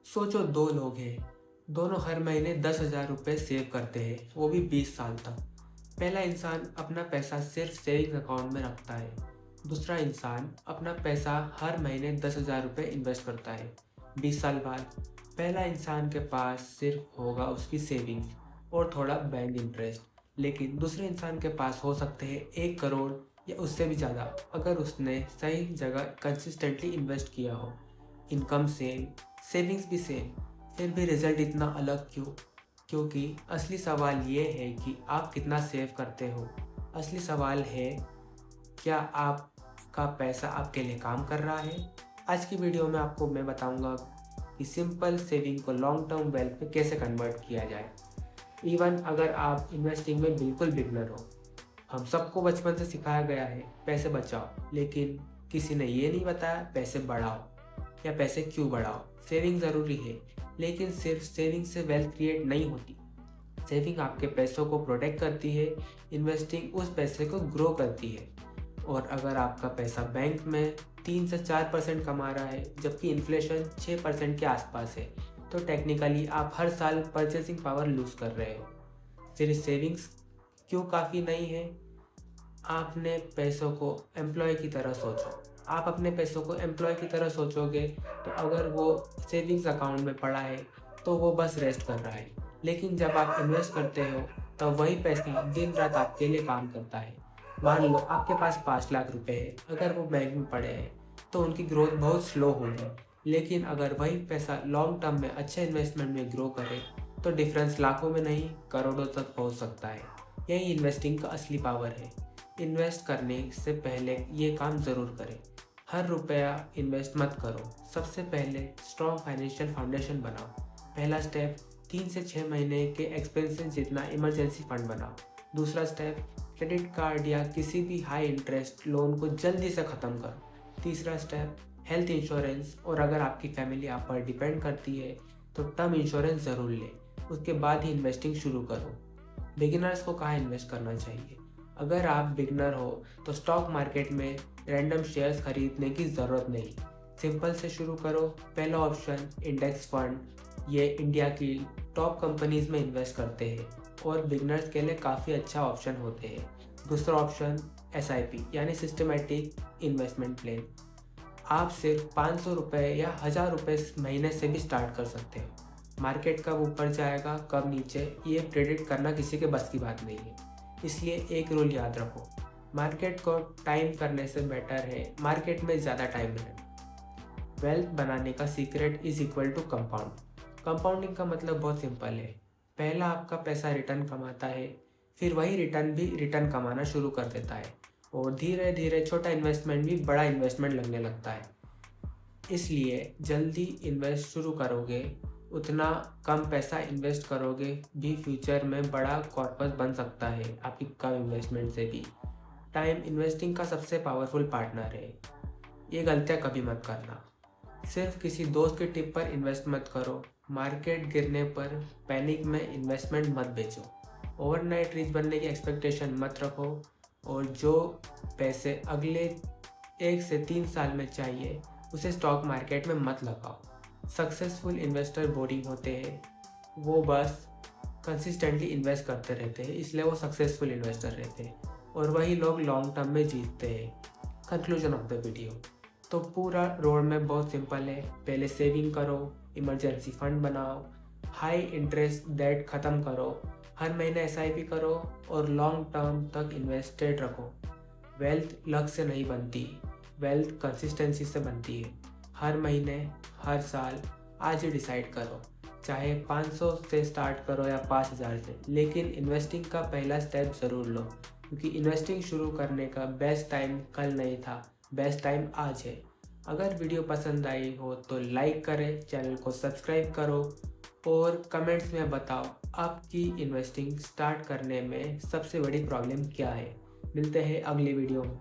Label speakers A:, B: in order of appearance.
A: सोचो दो लोग हैं, दोनों हर महीने 10,000 रुपये सेव करते हैं, वो भी 20 साल तक। पहला इंसान अपना पैसा सिर्फ सेविंग्स अकाउंट में रखता है, दूसरा इंसान अपना पैसा हर महीने 10,000 रुपये इन्वेस्ट करता है। 20 साल बाद पहला इंसान के पास सिर्फ होगा उसकी सेविंग्स और थोड़ा बैंक इंटरेस्ट, लेकिन दूसरे इंसान के पास हो सकते हैं 1 करोड़ या उससे भी ज़्यादा, अगर उसने सही जगह कंसिस्टेंटली इन्वेस्ट किया हो। इनकम सेम, सेविंग्स भी सेम, फिर भी रिजल्ट इतना अलग क्यों? क्योंकि असली सवाल ये है कि आप कितना सेव करते हो। असली सवाल है, क्या आपका पैसा आपके लिए काम कर रहा है? आज की वीडियो में आपको मैं बताऊंगा कि सिंपल सेविंग को लॉन्ग टर्म वेल्थ में कैसे कन्वर्ट किया जाए, इवन अगर आप इन्वेस्टिंग में बिल्कुल बिगनर हो। हम सबको बचपन से सिखाया गया है पैसे बचाओ, लेकिन किसी ने ये नहीं बताया पैसे बढ़ाओ या पैसे क्यों बढ़ाओ। सेविंग ज़रूरी है, लेकिन सिर्फ सेविंग से वेल्थ क्रिएट नहीं होती। सेविंग आपके पैसों को प्रोटेक्ट करती है, इन्वेस्टिंग उस पैसे को ग्रो करती है। और अगर आपका पैसा बैंक में 3 से 4% कमा रहा है, जबकि इन्फ्लेशन 6% के आसपास है, तो टेक्निकली आप हर साल परचेसिंग पावर लूज कर रहे हो। फिर सेविंग्स क्यों काफ़ी नहीं है? आपने पैसों को एम्प्लॉय की तरह सोचो। आप अपने पैसों को एम्प्लॉय की तरह सोचोगे तो अगर वो सेविंग्स अकाउंट में पड़ा है तो वो बस रेस्ट कर रहा है, लेकिन जब आप इन्वेस्ट करते हो तो वही पैसा दिन रात आपके लिए काम करता है। मान लो आपके पास 5 लाख रुपए है, अगर वो बैंक में पड़े हैं तो उनकी ग्रोथ बहुत स्लो होगी, लेकिन अगर वही पैसा लॉन्ग टर्म में अच्छे इन्वेस्टमेंट में ग्रो करे तो डिफरेंस लाखों में नहीं करोड़ों तक पहुंच सकता है। यही इन्वेस्टिंग का असली पावर है। इन्वेस्ट करने से पहले ये काम ज़रूर करें। हर रुपया इन्वेस्ट मत करो। सबसे पहले स्ट्रॉन्ग फाइनेंशियल फाउंडेशन बनाओ। पहला स्टेप 3 से 6 महीने के एक्सपेंसेस जितना इमरजेंसी फंड बनाओ। दूसरा स्टेप क्रेडिट कार्ड या किसी भी हाई इंटरेस्ट लोन को जल्दी से ख़त्म करो। तीसरा स्टेप हेल्थ इंश्योरेंस, और अगर आपकी फैमिली आप पर डिपेंड करती है तो टर्म इंश्योरेंस ज़रूर लें। उसके बाद ही इन्वेस्टिंग शुरू करो। बिगिनर्स को कहाँ इन्वेस्ट करना चाहिए? अगर आप बिगनर हो तो स्टॉक मार्केट में रैंडम शेयर्स खरीदने की ज़रूरत नहीं। सिंपल से शुरू करो। पहला ऑप्शन इंडेक्स फंड, ये इंडिया की टॉप कंपनीज में इन्वेस्ट करते हैं और बिगनर्स के लिए काफ़ी अच्छा ऑप्शन होते हैं। दूसरा ऑप्शन SIP यानी सिस्टमेटिक इन्वेस्टमेंट प्लान। आप सिर्फ 500 रुपये या 1000 रुपये महीने से भी स्टार्ट कर सकते हो। मार्केट कब ऊपर जाएगा कब नीचे ये प्रेडिक्ट करना किसी के बस की बात नहीं है, इसलिए एक रूल याद रखो, मार्केट को टाइम करने से बेटर है मार्केट में ज़्यादा टाइम रहना। वेल्थ बनाने का secret is equal to compound. Compounding का मतलब बहुत सिंपल है। पहला आपका पैसा रिटर्न कमाता है, फिर वही रिटर्न भी रिटर्न कमाना शुरू कर देता है, और धीरे धीरे छोटा इन्वेस्टमेंट भी बड़ा इन्वेस्टमेंट लगने लगता है। इसलिए जल्दी इन्वेस्ट शुरू करोगे उतना कम पैसा इन्वेस्ट करोगे भी फ्यूचर में बड़ा कॉर्पस बन सकता है आपकी कम इन्वेस्टमेंट से भी। टाइम इन्वेस्टिंग का सबसे पावरफुल पार्टनर है। ये गलतियाँ कभी मत करना। सिर्फ किसी दोस्त के टिप पर इन्वेस्ट मत करो। मार्केट गिरने पर पैनिक में इन्वेस्टमेंट मत बेचो। ओवरनाइट रिच बनने की एक्सपेक्टेशन मत रखो, और जो पैसे अगले 1 से 3 साल में चाहिए उसे स्टॉक मार्केट में मत लगाओ। सक्सेसफुल इन्वेस्टर बोरिंग होते हैं, वो बस कंसिस्टेंटली इन्वेस्ट करते रहते हैं, इसलिए वो सक्सेसफुल इन्वेस्टर रहते हैं, और वही लोग लॉन्ग टर्म में जीतते हैं। कंक्लूजन ऑफ द वीडियो, तो पूरा रोड मैप बहुत सिंपल है। पहले सेविंग करो, इमरजेंसी फंड बनाओ, हाई इंटरेस्ट डेट ख़त्म करो, हर महीने SIP करो, और लॉन्ग टर्म तक इन्वेस्टेड रखो। वेल्थ लक से नहीं बनती, वेल्थ कंसिस्टेंसी से बनती है। हर महीने हर साल आज ही डिसाइड करो, चाहे 500 से स्टार्ट करो या 5000 से, लेकिन इन्वेस्टिंग का पहला स्टेप ज़रूर लो, क्योंकि इन्वेस्टिंग शुरू करने का बेस्ट टाइम कल नहीं था, बेस्ट टाइम आज है। अगर वीडियो पसंद आई हो तो लाइक करें, चैनल को सब्सक्राइब करो, और कमेंट्स में बताओ आपकी इन्वेस्टिंग स्टार्ट करने में सबसे बड़ी प्रॉब्लम क्या है। मिलते हैं अगली वीडियो में।